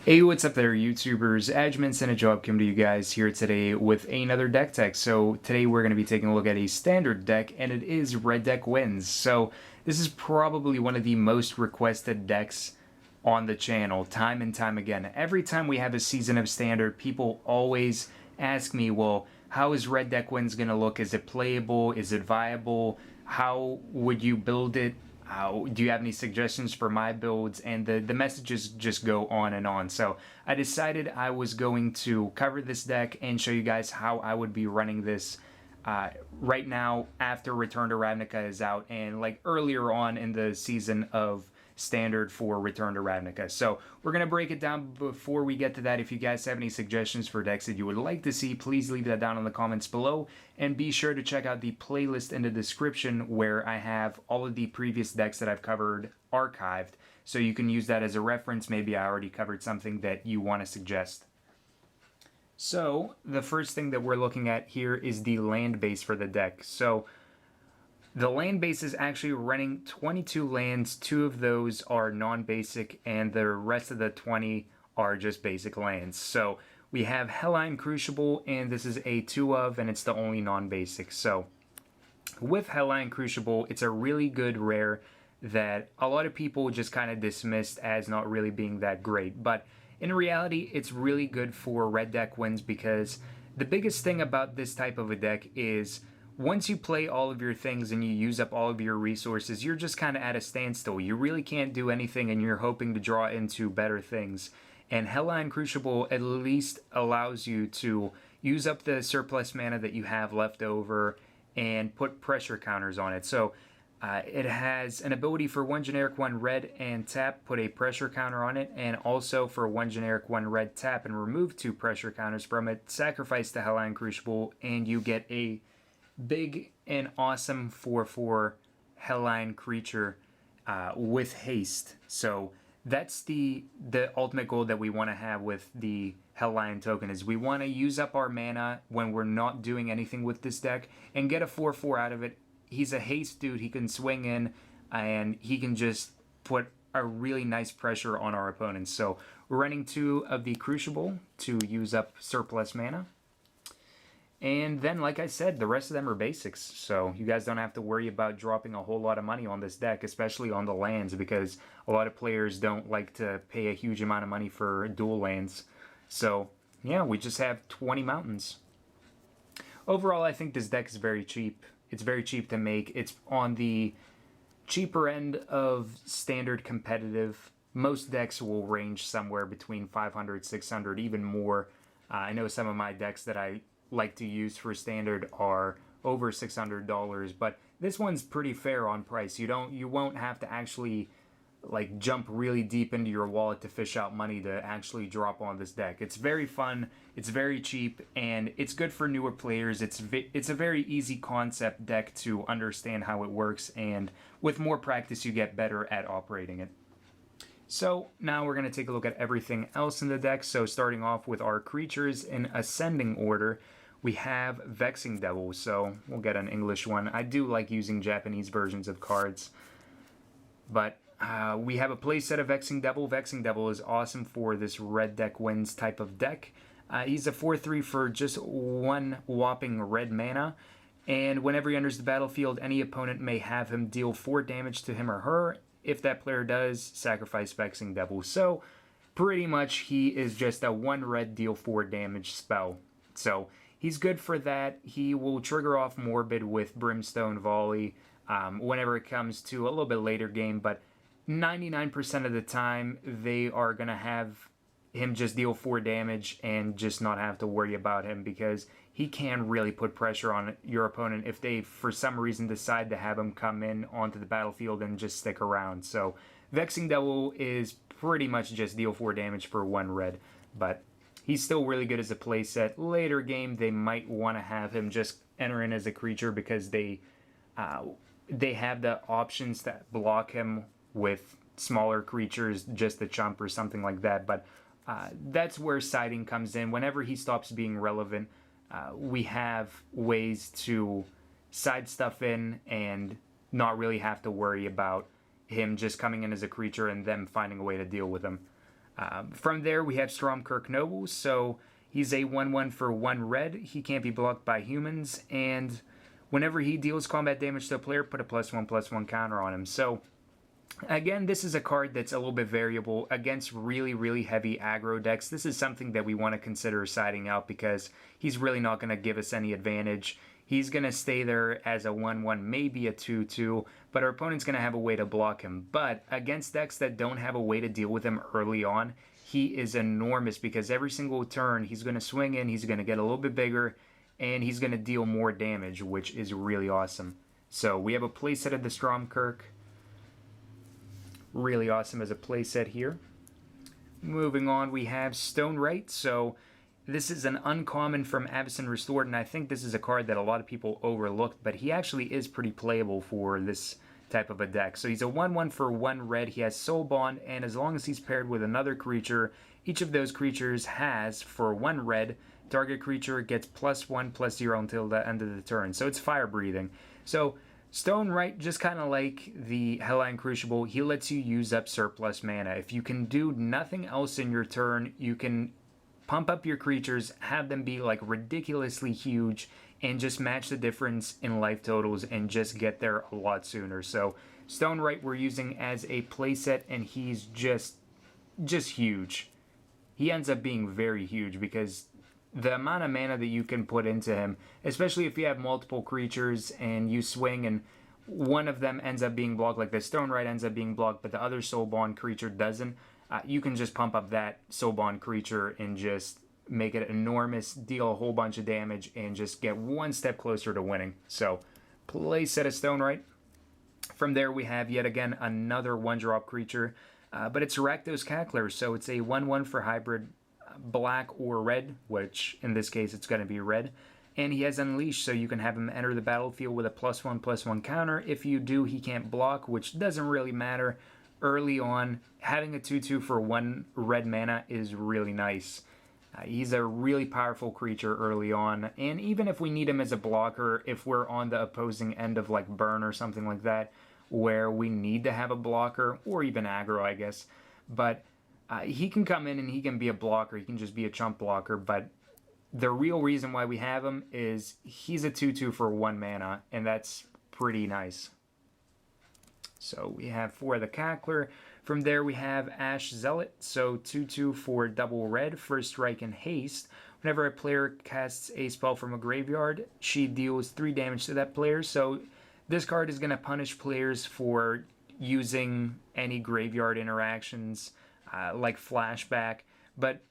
Hey, what's up there, YouTubers? Adjumants and a Job come to you guys here today with another deck tech. So today we're going to be taking a look at a standard deck, and it is Red Deck Wins. So this is probably one of the most requested decks on the channel, time and time again. Every time we have a season of standard, people always ask me, well, how is Red Deck Wins going to look? Is it playable? Is it viable? How would you build it? Do you have any suggestions for my builds? And the messages just go on and on. So I decided I was going to cover this deck and show you guys how I would be running this right now after Return to Ravnica is out and like earlier on in the season of standard for Return to Ravnica. So we're going to break it down. Before we get to that, if you guys have any suggestions for decks that you would like to see, please leave that down in the comments below, and be sure to check out the playlist in the description where I have all of the previous decks that I've covered archived, so you can use that as a reference. Maybe I already covered something that you want to suggest. So the first thing that we're looking at here is the land base for the deck. So the land base is actually running 22 lands. 2 of those are non-basic, and the rest of the 20 are just basic lands. So we have Hellion Crucible, and this is a 2 of, and it's the only non-basic. So with Hellion Crucible, it's a really good rare that a lot of people just kind of dismissed as not really being that great. But in reality, it's really good for Red Deck Wins, because the biggest thing about this type of a deck is once you play all of your things and you use up all of your resources, you're just kind of at a standstill. You really can't do anything, and you're hoping to draw into better things. And Hellion Crucible at least allows you to use up the surplus mana that you have left over and put pressure counters on it. So it has an ability for 1 generic 1 red and tap, put a pressure counter on it, and also for 1 generic 1 red, tap and remove 2 pressure counters from it, sacrifice the Hellion Crucible, and you get a big and awesome 4/4 Hellion creature with haste. So that's the ultimate goal that we want to have with the Hellion token, is we want to use up our mana when we're not doing anything with this deck and get a 4/4 out of it. He's a haste dude. He can swing in and he can just put a really nice pressure on our opponents. So we're running 2 of the Crucible to use up surplus mana. And then, like I said, the rest of them are basics, so you guys don't have to worry about dropping a whole lot of money on this deck, especially on the lands, because a lot of players don't like to pay a huge amount of money for dual lands. So, yeah, we just have 20 mountains. Overall, I think this deck is very cheap. It's very cheap to make. It's on the cheaper end of standard competitive. Most decks will range somewhere between 500, 600, even more. I know some of my decks that I like to use for standard are over $600, but this one's pretty fair on price. You won't have to actually like jump really deep into your wallet to fish out money to actually drop on this deck. It's very fun, it's very cheap, and it's good for newer players. It's a very easy concept deck to understand how it works, and with more practice you get better at operating it. So now we're going to take a look at everything else in the deck. So starting off with our creatures in ascending order, we have Vexing Devil, so we'll get an English one. I do like using Japanese versions of cards. But we have a playset of Vexing Devil. Vexing Devil is awesome for this Red Deck Wins type of deck. He's a 4/3 for just 1 whopping red mana. And whenever he enters the battlefield, any opponent may have him deal 4 damage to him or her. If that player does, sacrifice Vexing Devil. So pretty much he is just a 1 red deal 4 damage spell. So he's good for that. He will trigger off Morbid with Brimstone Volley whenever it comes to a little bit later game, but 99% of the time they are going to have him just deal 4 damage and just not have to worry about him, because he can really put pressure on your opponent if they for some reason decide to have him come in onto the battlefield and just stick around. So Vexing Devil is pretty much just deal 4 damage for 1 red, but he's still really good as a playset. Later game, they might want to have him just enter in as a creature, because they have the options to block him with smaller creatures, just a chump or something like that. But that's where siding comes in. Whenever he stops being relevant, we have ways to side stuff in and not really have to worry about him just coming in as a creature and them finding a way to deal with him. From there, we have Stromkirk Noble, so he's a 1/1 for 1 red. He can't be blocked by humans, and whenever he deals combat damage to a player, put a +1/+1 counter on him. So, again, this is a card that's a little bit variable against really, really heavy aggro decks. This is something that we want to consider siding out because he's really not going to give us any advantage. He's going to stay there as a 1/1, maybe a 2/2, but our opponent's going to have a way to block him. But against decks that don't have a way to deal with him early on, he is enormous because every single turn he's going to swing in, he's going to get a little bit bigger, and he's going to deal more damage, which is really awesome. So we have a playset of the Stromkirk. Really awesome as a playset here. Moving on, we have Stonewright. So this is an uncommon from Avacyn Restored, and I think this is a card that a lot of people overlooked, but he actually is pretty playable for this type of a deck. So he's a 1/1 for 1 red. He has Soul Bond, and as long as he's paired with another creature, each of those creatures has, for 1 red, target creature gets +1/+0 until the end of the turn. So it's fire breathing. So Stonewright, just kind of like the Hellion Crucible, he lets you use up surplus mana. If you can do nothing else in your turn, you can pump up your creatures, have them be like ridiculously huge, and just match the difference in life totals and just get there a lot sooner. So Stonewright we're using as a playset, and he's just huge. He ends up being very huge because the amount of mana that you can put into him, especially if you have multiple creatures and you swing and one of them ends up being blocked, like the Stonewright ends up being blocked, but the other Soulbond creature doesn't, you can just pump up that Soulbond creature and just make it enormous, deal a whole bunch of damage, and just get one step closer to winning. So, play set of Stonewright. From there, we have yet again another 1-drop creature, but it's Rakdos Cackler, so it's a 1/1 for hybrid black or red, which in this case it's going to be red. And he has Unleash, so you can have him enter the battlefield with a +1/+1 counter. If you do, he can't block, which doesn't really matter. Early on, having a 2/2 for 1 red mana is really nice. He's a really powerful creature early on, and even if we need him as a blocker, if we're on the opposing end of like burn or something like that, where we need to have a blocker, or even aggro, I guess, but he can come in and he can be a blocker, he can just be a chump blocker, but the real reason why we have him is he's a 2/2 for 1 mana, and that's pretty nice. So we have for the Cackler. From there we have Ash Zealot, so 2/2 for double red, first strike and haste. Whenever a player casts a spell from a graveyard, she deals 3 damage to that player. So this card is going to punish players for using any graveyard interactions, like Flashback. But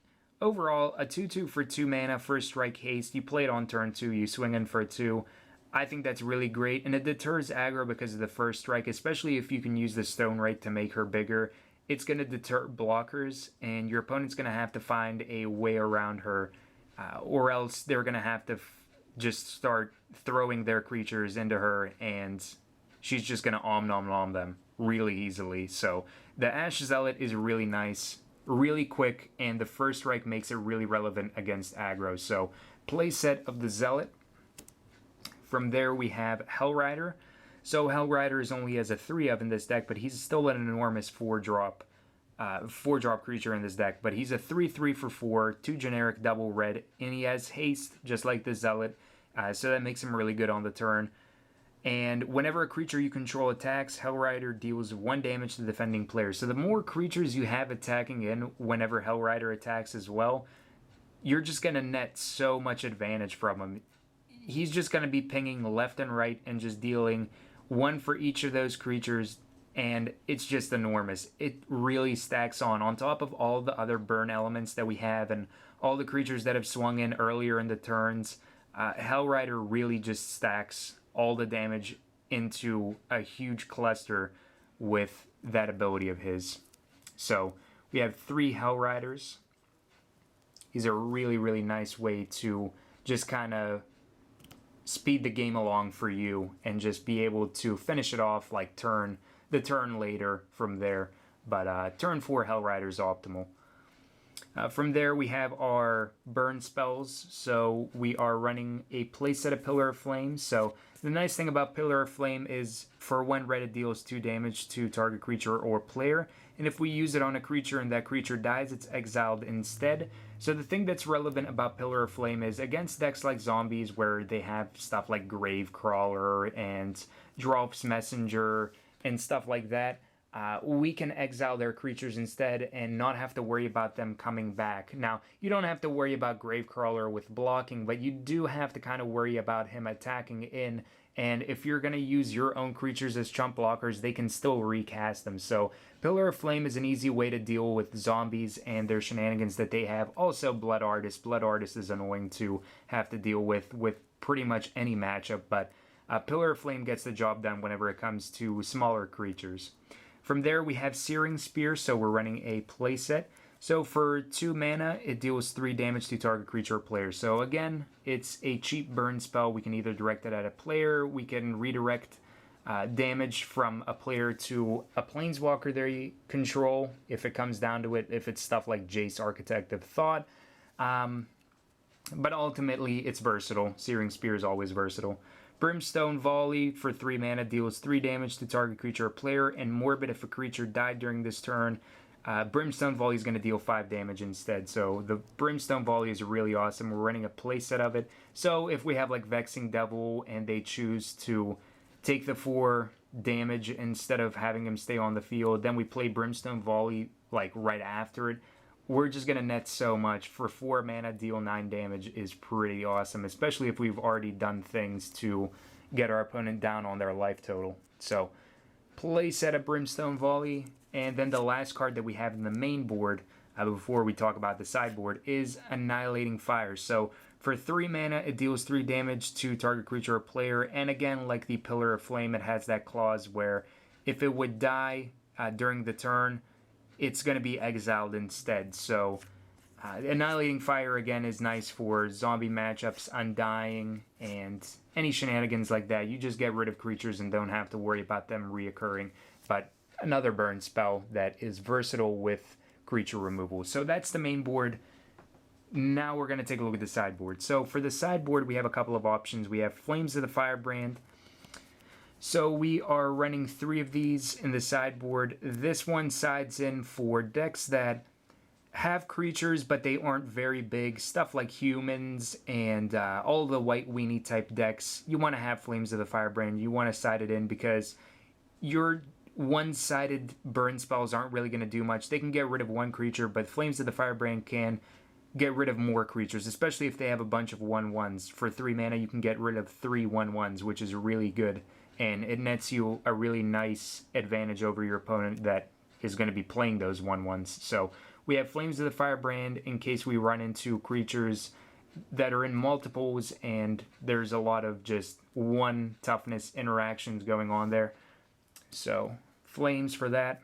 overall, a 2/2 for 2 mana, first strike haste, you play it on turn 2, you swing in for 2. I think that's really great, and it deters aggro because of the first strike, especially if you can use the Stonewright to make her bigger. It's going to deter blockers, and your opponent's going to have to find a way around her, or else they're going to have to just start throwing their creatures into her, and she's just going to nom them really easily. So the Ash Zealot is really nice, really quick, and the first strike makes it really relevant against aggro. So play set of the Zealot. From there we have Hellrider. So Hellrider is only as a 3-of in this deck, but he's still an enormous 4-drop creature in this deck. But he's a 3/3 for 4, 2 generic double red, and he has haste just like the Zealot, so that makes him really good on the turn. And whenever a creature you control attacks, Hellrider deals 1 damage to the defending player. So the more creatures you have attacking in whenever Hellrider attacks as well, you're just going to net so much advantage from him. He's just going to be pinging left and right and just dealing 1 for each of those creatures, and it's just enormous. It really stacks on top of all the other burn elements that we have and all the creatures that have swung in earlier in the turns. Hellrider really just stacks all the damage into a huge cluster with that ability of his. So we have 3 Hellriders. He's a really, really nice way to just kind of speed the game along for you and just be able to finish it off like the turn later from there. But turn 4 Hellrider is optimal. From there we have our burn spells. So we are running a playset of Pillar of Flame. So The nice thing about Pillar of Flame is for 1 red it deals 2 damage to target creature or player, and if we use it on a creature and that creature dies, it's exiled instead. So the thing that's relevant about Pillar of Flame is against decks like Zombies where they have stuff like Gravecrawler and Drawf's Messenger and stuff like that, we can exile their creatures instead and not have to worry about them coming back. Now, you don't have to worry about Gravecrawler with blocking, but you do have to kind of worry about him attacking in, and if you're going to use your own creatures as chump blockers, they can still recast them. So Pillar of Flame is an easy way to deal with zombies and their shenanigans that they have. Also Blood Artist. Blood Artist is annoying to have to deal with pretty much any matchup, but Pillar of Flame gets the job done whenever it comes to smaller creatures. From there, we have Searing Spear, so we're running a playset. So for 2 mana, it deals 3 damage to target creature or player. So again, it's a cheap burn spell. We can either direct it at a player, we can redirect damage from a player to a planeswalker they control, if it comes down to it, if it's stuff like Jace, Architect of Thought. But ultimately, it's versatile. Searing Spear is always versatile. Brimstone Volley for 3 mana deals 3 damage to target creature or player, and Morbid if a creature died during this turn. Brimstone Volley is going to deal 5 damage instead, so the Brimstone Volley is really awesome. We're running a playset of it, so if we have like Vexing Devil and they choose to take the 4 damage instead of having him stay on the field, then we play Brimstone Volley like right after it. We're just going to net so much. For 4 mana, deal 9 damage is pretty awesome, especially if we've already done things to get our opponent down on their life total. So, play set of Brimstone Volley, and then the last card that we have in the main board, before we talk about the sideboard, is Annihilating Fire. So, for 3 mana, it deals 3 damage to target creature or player, and again, like the Pillar of Flame, it has that clause where if it would die during the turn, it's going to be exiled instead. So Annihilating Fire again is nice for zombie matchups, Undying, and any shenanigans like that. You just get rid of creatures and don't have to worry about them reoccurring. But another burn spell that is versatile with creature removal. So that's the main board. Now we're going to take a look at the sideboard. So for the sideboard, we have a couple of options. We have Flames of the Firebrand. So we are running 3 of these in the sideboard. This one sides in for decks that have creatures, but they aren't very big. Stuff like humans and all the white weenie type decks. You want to have Flames of the Firebrand. You want to side it in because your one-sided burn spells aren't really going to do much. They can get rid of 1 creature, but Flames of the Firebrand can get rid of more creatures, especially if they have a bunch of 1/1s. For 3 mana, you can get rid of 3 1/1s, which is really good. And it nets you a really nice advantage over your opponent that is going to be playing those 1/1s. So we have Flames of the Firebrand in case we run into creatures that are in multiples and there's a lot of just 1 toughness interactions going on there. So Flames for that.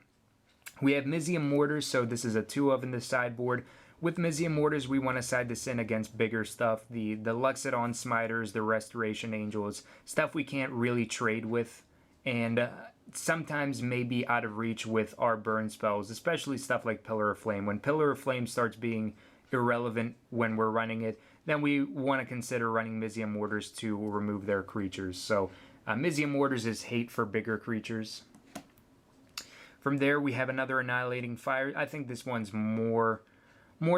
We have Mizzium Mortars, so this is a 2 of in the sideboard. With Mizzium Mortars, we want to side this in against bigger stuff. The Luxodon Smiters, the Restoration Angels, stuff we can't really trade with, and sometimes may be out of reach with our burn spells, especially stuff like Pillar of Flame. When Pillar of Flame starts being irrelevant when we're running it, then we want to consider running Mizzium Mortars to remove their creatures. So Mizzium Mortars is hate for bigger creatures. From there, we have another Annihilating Fire. I think this one's more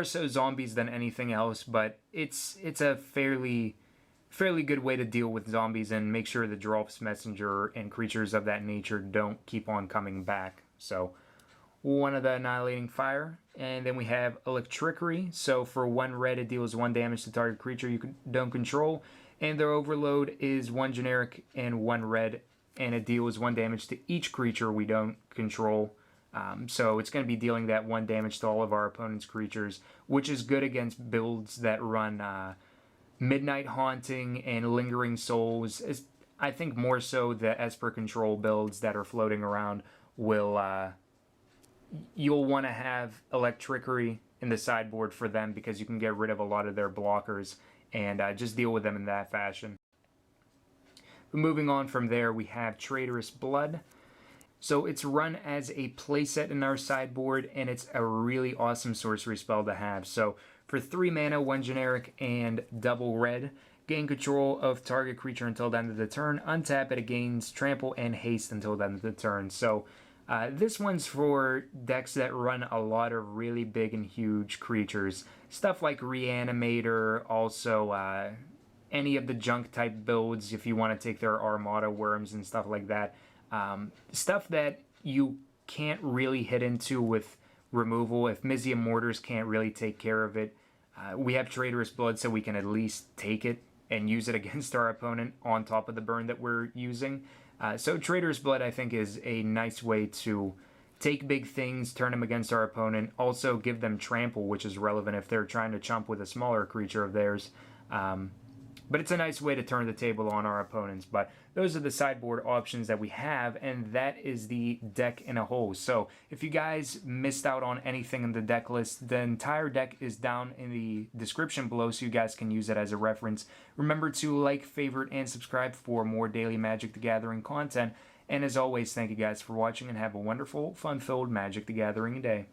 so zombies than anything else, but it's a fairly good way to deal with zombies and make sure the Drawf's Messenger and creatures of that nature don't keep on coming back. So one of the Annihilating Fire. And then we have Electrickery. So for 1 red, it deals 1 damage to target creature you don't control. And their overload is 1 generic and 1 red, and it deals 1 damage to each creature we don't control. So it's going to be dealing that 1 damage to all of our opponent's creatures, which is good against builds that run Midnight Haunting and Lingering Souls. I think more so the Esper Control builds that are floating around will... you'll want to have Electrickery in the sideboard for them because you can get rid of a lot of their blockers and just deal with them in that fashion. But moving on from there, we have Traitorous Blood. So it's run as a playset in our sideboard, and it's a really awesome sorcery spell to have. So for 3 mana, 1 generic, and double red, gain control of target creature until the end of the turn, untap it, it gains trample and haste until the end of the turn. So this one's for decks that run a lot of really big and huge creatures. Stuff like Reanimator, also any of the junk type builds if you want to take their Armada worms and stuff like that. Stuff that you can't really hit into with removal. If Mizzium Mortars can't really take care of it, we have Traitorous Blood, so we can at least take it and use it against our opponent on top of the burn that we're using. So Traitorous Blood, I think, is a nice way to take big things, turn them against our opponent, also give them trample, which is relevant if they're trying to chump with a smaller creature of theirs. But it's a nice way to turn the table on our opponents. But those are the sideboard options that we have, and that is the deck in a whole. So if you guys missed out on anything in the deck list, the entire deck is down in the description below so you guys can use it as a reference. Remember to like, favorite, and subscribe for more daily Magic the Gathering content. And as always, thank you guys for watching and have a wonderful, fun-filled Magic the Gathering day.